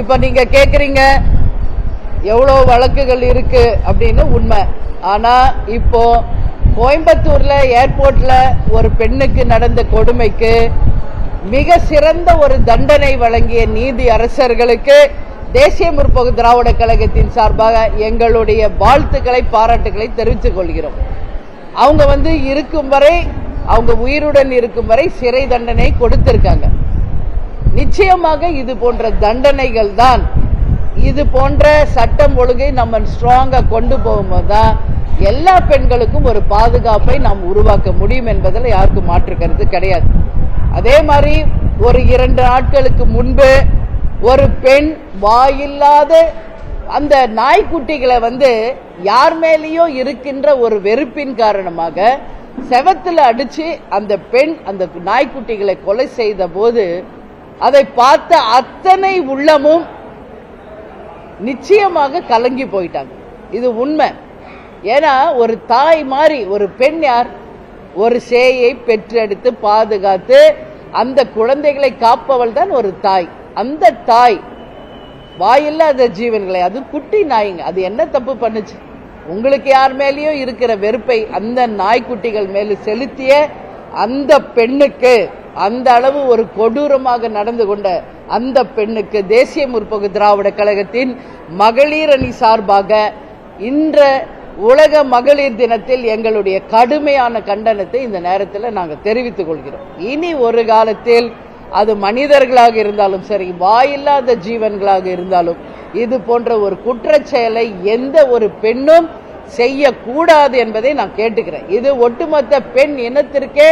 இப்ப நீங்க கேக்குறீங்க எவ்வளவு வழக்குகள் இருக்கு அப்படின்னு உண்மை. ஆனா இப்போ கோயம்புத்தூர்ல ஏர்போர்ட்ல ஒரு பெண்ணுக்கு நடந்த கொடுமைக்கு மிக சிறந்த ஒரு தண்டனை வழங்கிய நீதி அரசர்களுக்கு தேசிய முற்போக்கு திராவிட கழகத்தின் சார்பாக எங்களுடைய வாழ்த்துக்களை பாராட்டுகளை தெரிவித்துக் கொள்கிறோம். அவங்க இருக்கும் வரை, அவங்க உயிருடன் இருக்கும் வரை சிறை தண்டனை கொடுத்திருக்காங்க. நிச்சயமாக இது போன்ற தண்டனைகள் தான், இது போன்ற சட்டம் ஒழுங்கை நம்ம ஸ்ட்ராங்கா கொண்டு போகும்போது தான் எல்லா பெண்களுக்கும் ஒரு பாதுகாப்பை நாம் உருவாக்க முடியும் என்பதில் யாருக்கும் மாற்று கருத்து கிடையாது. அதே மாதிரி ஒரு 2 நாட்களுக்கு முன்பு ஒரு பெண் வாயில்லாத அந்த நாய்க்குட்டிகளை யார் மேலேயோ இருக்கின்ற ஒரு வெறுப்பின் காரணமாக செவத்துல அடிச்சு அந்த பெண் அந்த நாய்க்குட்டிகளை கொலை செய்த போது அதை பார்த்த அத்தனை உள்ளமும் நிச்சயமாக கலங்கி போயிட்டாங்க. இது உண்மை. ஏன்னா ஒரு தாய் மாதிரி ஒரு பெண் யார்? ஒரு சேயை பெற்றெடுத்து பாதுகாத்து அந்த குழந்தைகளை காப்பவள் தான் ஒரு தாய். அந்த தாய் வாயில்லாத ஜீவன்களை, அது குட்டி நாய்ங்க, அது என்ன தப்பு பண்ணுச்சு? உங்களுக்கு யார் மேலேயும் இருக்கிற வெறுப்பை அந்த நாய்க்குட்டிகள் மேல செலுத்திய அந்த பெண்ணுக்கு, அந்த அளவு ஒரு கொடூரமாக நடந்து கொண்ட அந்த பெண்ணுக்கு தேசிய முற்போக்கு திராவிட கழகத்தின் மகளிர் அணி சார்பாக இன்ற உலக மகளிர் தினத்தில் எங்களுடைய கடுமையான கண்டனத்தை இந்த நேரத்தில் நாங்கள் தெரிவித்துக் கொள்கிறோம். இனி ஒரு காலத்தில் அது மனிதர்களாக இருந்தாலும் சரி, வாயில்லாத ஜீவன்களாக இருந்தாலும் இது போன்ற ஒரு குற்றச் செயலை எந்த ஒரு பெண்ணும் செய்யக்கூடாது என்பதை நான் கேட்டுக்கிறேன். இது ஒட்டுமொத்த பெண் இனத்திற்கே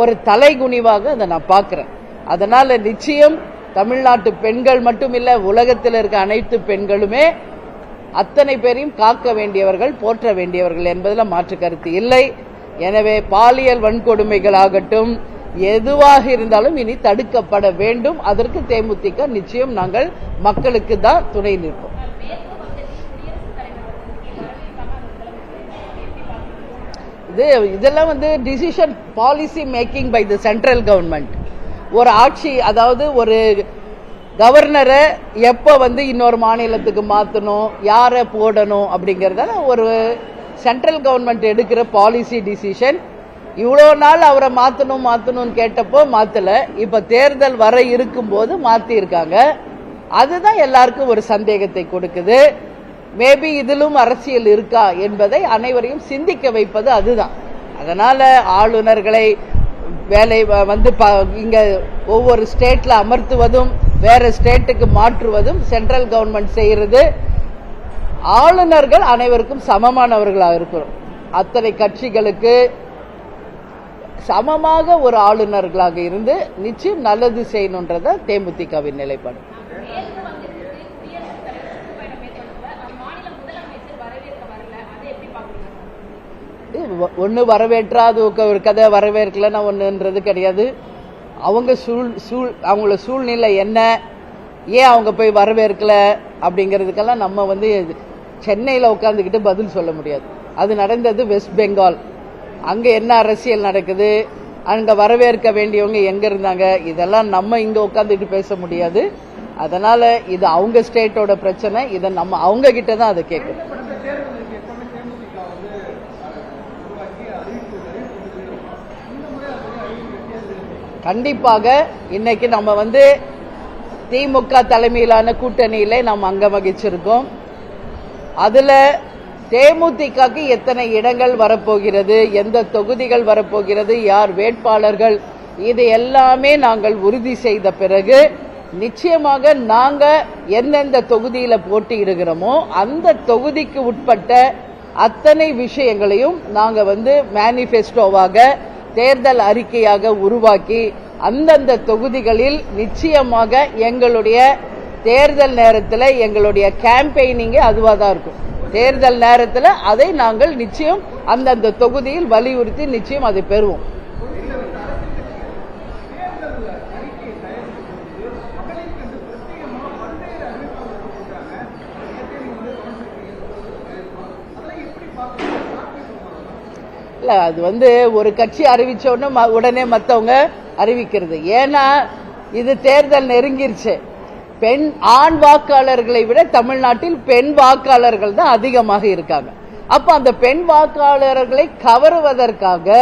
ஒரு தலைகுனிவாக அதை நான் பார்க்கிறேன். அதனால நிச்சயம் தமிழ்நாட்டு பெண்கள் மட்டுமில்ல, உலகத்தில் இருக்க அனைத்து பெண்களுமே அத்தனை பேரையும் காக்க வேண்டியவர்கள், போற்ற வேண்டியவர்கள் என்பதில் மாற்று கருத்து இல்லை. எனவே பாலியல் வன்கொடுமைகள் ஆகட்டும், எதுவாக இருந்தாலும் இனி தடுக்கப்பட வேண்டும். அதற்கு தேமுதிக நிச்சயம் நாங்கள் மக்களுக்கு தான் துணை நிற்போம். இதெல்லாம் decision policy making by the central government. ஒரு ஆட்சி, அதாவது ஒரு கவர்னரை எப்ப இன்னொரு மாநிலத்துக்கு மாத்தணும், யாரை போடணும் அப்படிங்கறத ஒரு சென்ட்ரல் கவர்மெண்ட் எடுக்கிற பாலிசி டிசிஷன். இவ்வளவு நாள் அவரை மாத்தணும் கேட்டப்போ மாத்தல, இப்ப தேர்தல் வர இருக்கும் போது மாத்தி இருக்காங்க. அதுதான் எல்லாருக்கும் ஒரு சந்தேகத்தை கொடுக்குது. மேபி இதிலும் அரசியல் இருக்கா என்பதை அனைவரையும் சிந்திக்க வைப்பது அதுதான். அதனால ஆளுநர்களை வேலை இங்க ஒவ்வொரு ஸ்டேட்ல அமர்த்துவதும் வேற ஸ்டேட்டுக்கு மாற்றுவதும் சென்ட்ரல் கவர்மெண்ட் செய்யறது. ஆளுநர்கள் அனைவருக்கும் சமமானவர்களாக இருக்கிறோம். அத்தனை கட்சிகளுக்கு சமமாக ஒரு ஆளுநர்களாக இருந்து நிச்சயம் நல்லது செய்யணும்ன்றத தேமுதிகவின் நிலைப்பாடு. ஒன்னு வரவேற்றா அது ஒரு கதை, வரவேற்கலன்னா ஒன்றுன்றது கிடையாது. அவங்கள சூழ்நிலை என்ன, ஏன் அவங்க போய் வரவேற்கல அப்படிங்கிறதுக்கெல்லாம் நம்ம சென்னையில் உட்காந்துக்கிட்டு பதில் சொல்ல முடியாது. அது நடந்தது வெஸ்ட் பெங்கால். அங்க என்ன அரசியல் நடக்குது, அங்க வரவேற்க வேண்டியவங்க எங்க இருந்தாங்க, இதெல்லாம் நம்ம இங்க உட்காந்துட்டு பேச முடியாது. அதனால இது அவங்க ஸ்டேட்டோட பிரச்சனை. இதை நம்ம அவங்க கிட்ட தான் அதை கேட்கணும். கண்டிப்பாக இன்னைக்கு நம்ம திமுக தலைமையிலான கூட்டணியில நாம் அங்கம் வகிச்சிருக்கோம். அதுல தேமுதிகக்கு எத்தனை இடங்கள் வரப்போகிறது, எந்த தொகுதிகள் வரப்போகிறது, யார் வேட்பாளர்கள், இது எல்லாமே நாங்கள் உறுதி செய்த பிறகு நிச்சயமாக நாங்க எந்தெந்த தொகுதியில போட்டியிடுகிறோமோ அந்த தொகுதிக்கு உட்பட்ட அத்தனை விஷயங்களையும் நாங்க மேனிபெஸ்டோவாக, தேர்தல் அறிக்கையாக உருவாக்கி அந்தந்த தொகுதிகளில் நிச்சயமாக எங்களுடைய தேர்தல் நேரத்தில் எங்களுடைய கேம்பெயினிங்கே அதுவாக தான் இருக்கும். தேர்தல் நேரத்தில் அதை நாங்கள் நிச்சயம் அந்தந்த தொகுதியில் வலியுறுத்தி நிச்சயம் அதை பெறுவோம். இல்ல, அது ஒரு கட்சி அறிவிச்ச உடனே மற்றவங்க அறிவிக்கிறது. ஏன்னா இது தேர்தல் நெருங்கிருச்சு. பெண் ஆண் வாக்காளர்களை விட தமிழ்நாட்டில் பெண் வாக்காளர்கள் தான் அதிகமாக இருக்காங்க. அப்ப அந்த பெண் வாக்காளர்களை கவருவதற்காக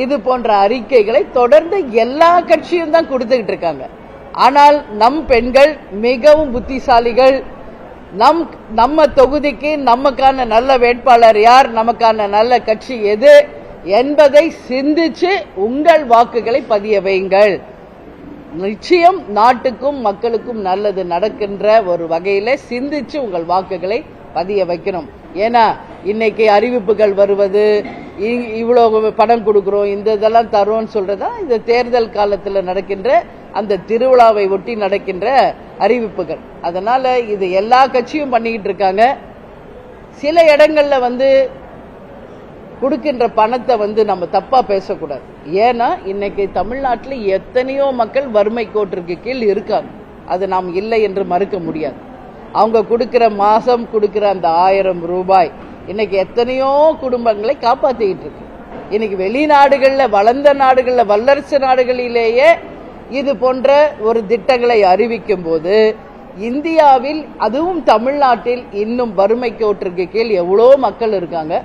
இது போன்ற அறிக்கைகளை தொடர்ந்து எல்லா கட்சியும் தான் கொடுத்துக்கிட்டு இருக்காங்க. ஆனால் நம் பெண்கள் மிகவும் புத்திசாலிகள். நம்ம தொகுதிக்கு நமக்கான நல்ல வேட்பாளர் யார், நமக்கான நல்ல கட்சி எது என்பதை சிந்திச்சு உங்கள் வாக்குகளை பதிய வையுங்கள். நிச்சயம் நாட்டுக்கும் மக்களுக்கும் நல்லது நடக்கின்ற ஒரு வகையில சிந்திச்சு உங்கள் வாக்குகளை பதிய வைக்கணும். ஏன்னா இன்னைக்கு அறிவிப்புகள் வருவது, இவ்வளவு பணம் கொடுக்கிறோம், இந்த இதெல்லாம் தருவோம்னு சொல்றதா இந்த தேர்தல் காலத்தில் நடக்கின்ற அந்த திருவிழாவை ஒட்டி நடக்கின்ற அறிவிப்புகள். அதனால இது எல்லா கட்சியும் பண்ணிக்கிட்டு இருக்காங்க. சில இடங்கள்ல கொடுக்கின்ற பணத்தை நம்ம தப்பா பேசக்கூடாது. ஏன்னா இன்னைக்கு தமிழ்நாட்டில் எத்தனையோ மக்கள் வறுமை கோட்டிற்கு கீழ் இருக்காங்க. அது நாம் இல்லை என்று மறுக்க முடியாது. அவங்க கொடுக்கிற மாசம் கொடுக்கிற அந்த 1000 ரூபாய் இன்னைக்கு எத்தனையோ குடும்பங்களை காப்பாத்திக்கிட்டு இருக்கு. இன்னைக்கு வெளிநாடுகள்ல, வளர்ந்த நாடுகள்ல, வல்லரசு நாடுகளிலேயே இது போன்ற ஒரு திட்டங்களை அறிவிக்கும் போது இந்தியாவில், அதுவும் தமிழ்நாட்டில் இன்னும் வறுமை கோட்டிற்கு கீழ் எவ்வளோ மக்கள் இருக்காங்க.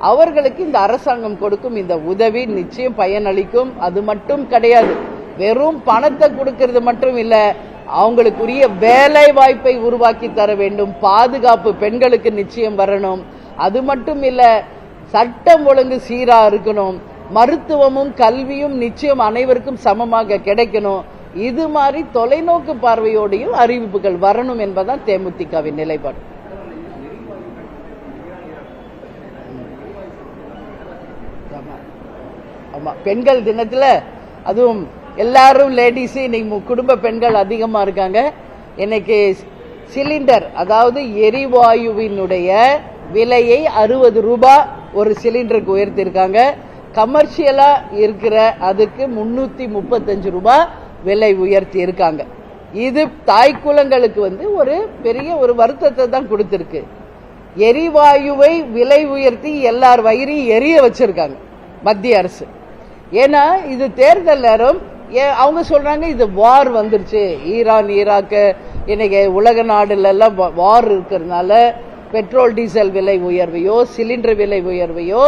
அவர்களுக்கு இந்த அரசாங்கம் கொடுக்கும் இந்த உதவி நிச்சயம் பயனளிக்கும். அது மட்டும் கிடையாது, வெறும் பணத்தை கொடுக்கிறது மட்டும் இல்ல, அவங்களுக்குரிய வேலை வாய்ப்பை உருவாக்கி தர வேண்டும். பாதுகாப்பு பெண்களுக்கு நிச்சயம் வரணும். அது மட்டும் இல்ல, சட்டம் ஒழுங்கு சீரா இருக்கணும். மருத்துவமும் கல்வியும் நிச்சயம் அனைவருக்கும் சமமாக கிடைக்கணும். இது மாதிரி தொலைநோக்கு பார்வையோடையும் அறிவிப்புகள் வரணும் என்பதுதான் தேமுதிகவின் நிலைப்பாடு. ஆமா, பெண்கள் தினத்துல அதுவும் எல்லாரும் லேடிஸ், இன்னைக்கு குடும்ப பெண்கள் அதிகமா இருக்காங்க. இன்னைக்கு சிலிண்டர், அதாவது எரிவாயுவினுடைய விலையை 60 ரூபாய் ஒரு சிலிண்டருக்கு உயர்த்திருக்காங்க. கமர்ஷியலா இருக்கிற அதுக்கு 335 ரூபாய் விலை உயர்த்தி இருக்காங்க. இது தாய்க்குலங்களுக்கு ஒரு பெரிய ஒரு வருத்தத்தை தான் கொடுத்திருக்கு. எரிவாயுவை விலை உயர்த்தி எல்லார் வயிறையும் எரிய வச்சிருக்காங்க மத்திய அரசு. ஏன்னா இது தேர்தல் நேரம். அவங்க சொல்றாங்க இது வார் வந்துருச்சு, ஈரான் ஈராக்கு, இன்னைக்கு உலக நாடுல எல்லாம் வார் இருக்கிறதுனால பெட்ரோல் டீசல் விலை உயர்வையோ சிலிண்டர் விலை உயர்வையோ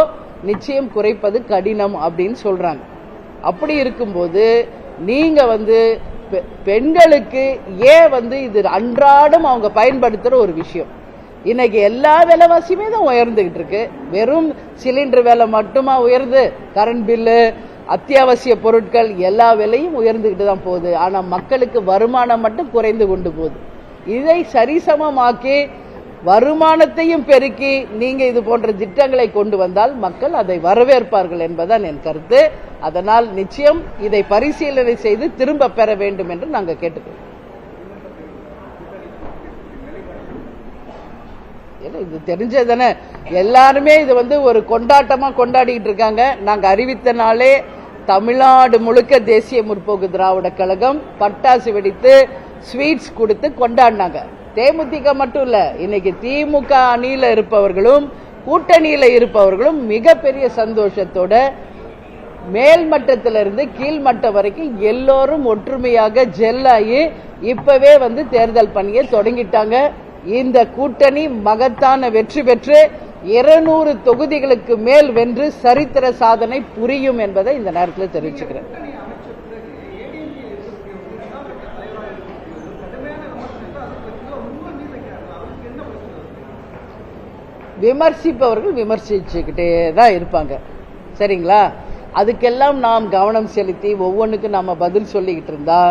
நிச்சயம் குறைப்பது கடினம் அப்படின்னு சொல்றாங்க. அப்படி இருக்கும்போது நீங்க பெண்களுக்கு ஏன் இது அன்றாடம் அவங்க பயன்படுத்துற ஒரு விஷயம். இன்னைக்கு எல்லா விலைவாசியுமே தான் உயர்ந்துகிட்டு இருக்கு. வெறும் சிலிண்டர் விலை மட்டுமா உயர்ந்து, கரண்ட் பில்லு, அத்தியாவசிய பொருட்கள் எல்லா விலையும் உயர்ந்துகிட்டு தான் போகுது. ஆனா மக்களுக்கு வருமானம் மட்டும் குறைந்து கொண்டு போகுது. இதை சரிசமமாக்கி வருமானத்தையும் பெருக்கி நீங்க இது போன்ற திட்டங்களை கொண்டு வந்தால் மக்கள் அதை வரவேற்பார்கள் என்பதுதான் என் கருத்து. அதனால் நிச்சயம் இதை பரிசீலனை செய்து திரும்ப பெற வேண்டும் என்று நாங்க கேட்டுக்கிறோம். இது தெரிஞ்சதானே, எல்லாருமே இது ஒரு கொண்டாட்டமா கொண்டாடிட்டு இருக்காங்க. நாங்க அறிவித்த நாளே தமிழ்நாடு முழுக்க தேசிய முற்போக்கு திராவிட கழகம் பட்டாசு வெடித்து ஸ்வீட்ஸ் கொடுத்து கொண்டாடினாங்க. தேமுதிக மட்டும் இல்ல, இன்னைக்கு திமுக அணியில இருப்பவர்களும் கூட்டணியில இருப்பவர்களும் மிகப்பெரிய சந்தோஷத்தோட மேல்மட்டத்திலிருந்து கீழ்மட்டம் வரைக்கும் எல்லோரும் ஒற்றுமையாக ஜெல்லாகி இப்பவே தேர்தல் பணியை தொடங்கிட்டாங்க. இந்த கூட்டணி மகத்தான வெற்றி பெற்று 200 தொகுதிகளுக்கு மேல் வென்று சரித்திர சாதனை புரியும் என்பதை இந்த நேரத்தில் தெரிவிச்சுக்கிறேன். விமர்சிப்பவர்கள் விமர்சிச்சுக்கிட்டே தான் இருப்பாங்க, சரிங்களா? அதுக்கெல்லாம் நாம் கவனம் செலுத்தி ஒவ்வொன்றுக்கும் நாம பதில் சொல்லிக்கிட்டு இருந்தா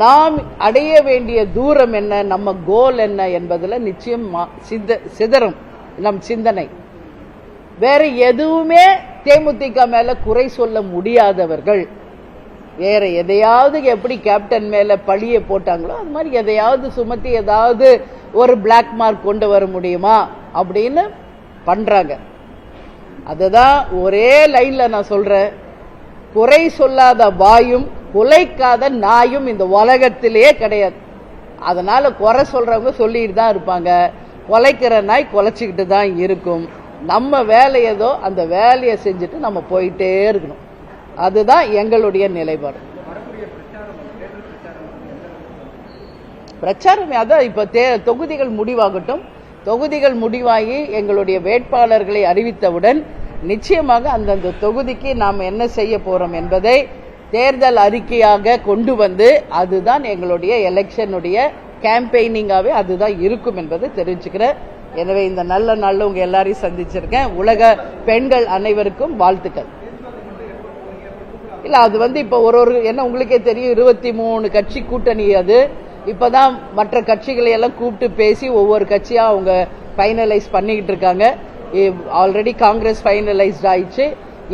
நாம் அடைய வேண்டிய தூரம் என்ன, நம்ம கோல் என்ன என்பதுல நிச்சயம் சிதறும் நம் சிந்தனை. வேற எதுவுமே தேமுதிக மேல குறை சொல்ல முடியாதவர்கள் வேற எதையாவது, எப்படி கேப்டன் மேல பழியை போட்டாங்களோ அது மாதிரி எதையாவது சுமத்தி ஏதாவது ஒரு பிளாக் மார்க் கொண்டு வர முடியுமா அப்படின்னு பண்றாங்க. அதுதான் ஒரே லைன்ல நான் சொல்றேன், குறை சொல்லாத வாயும் குலைக்காத நாயும் இந்த உலகத்திலேயே கிடையாது. அதனால குறை சொல்றவங்க சொல்லிட்டு தான் இருப்பாங்க, குலைக்கிற நாய் குலைச்சிக்கிட்டு தான் இருக்கும். நம்ம வேலை ஏதோ அந்த வேலையை செஞ்சுட்டு நம்ம போயிட்டே இருக்கணும். அதுதான் எங்களுடைய நிலைப்பாடு. பிரச்சாரம் அதான் இப்ப தொகுதிகள் முடிவாகட்டும். தொகுதிகள் முடிவாகி எங்களுடைய வேட்பாளர்களை அறிவித்தவுடன் நிச்சயமாக அந்தந்த தொகுதிக்கு நாம் என்ன செய்ய போறோம் என்பதை தேர்தல் அறிக்கையாக கொண்டு வந்து அதுதான் எங்களுடைய எலெக்ஷனுடைய கேம்பெயினிங்காவே அதுதான் இருக்கும் என்பதை தெரிவிச்சுக்கிறேன். எனவே இந்த நல்ல நாள்ல உங்க எல்லாரையும் சந்திச்சிருக்கேன். உலக பெண்கள் அனைவருக்கும் வாழ்த்துக்கள். இல்ல அது இப்ப ஒரு என்ன உங்களுக்கே தெரியும், 23 கட்சி கூட்டணி. அது இப்பதான் மற்ற கட்சிகளை எல்லாம் கூப்பிட்டு பேசி ஒவ்வொரு கட்சியா அவங்க பைனலைஸ் பண்ணிக்கிட்டு இருக்காங்க. ஆல்ரெடி காங்கிரஸ் பைனலைஸ்ட் ஆயிடுச்சு.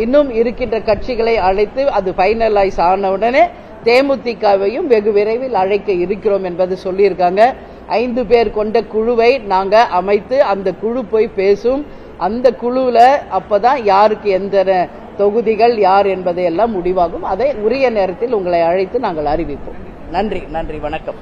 இன்னும் இருக்கின்ற கட்சிகளை அழைத்து அது பைனலைஸ் ஆன உடனே தேமுதிகவையும் வெகு விரைவில் அழைக்க இருக்கிறோம் என்பது சொல்லியிருக்காங்க. 5 பேர் கொண்ட குழுவை நாங்க அமைத்து அந்த குழு போய் பேசும். அந்த குழுல அப்பதான் யாருக்கு எந்த தொகுதிகள் யார் என்பதை எல்லாம் முடிவாகும். அதை உரிய நேரத்தில் உங்களை அழைத்து நாங்கள் அறிவிப்போம். நன்றி, வணக்கம்.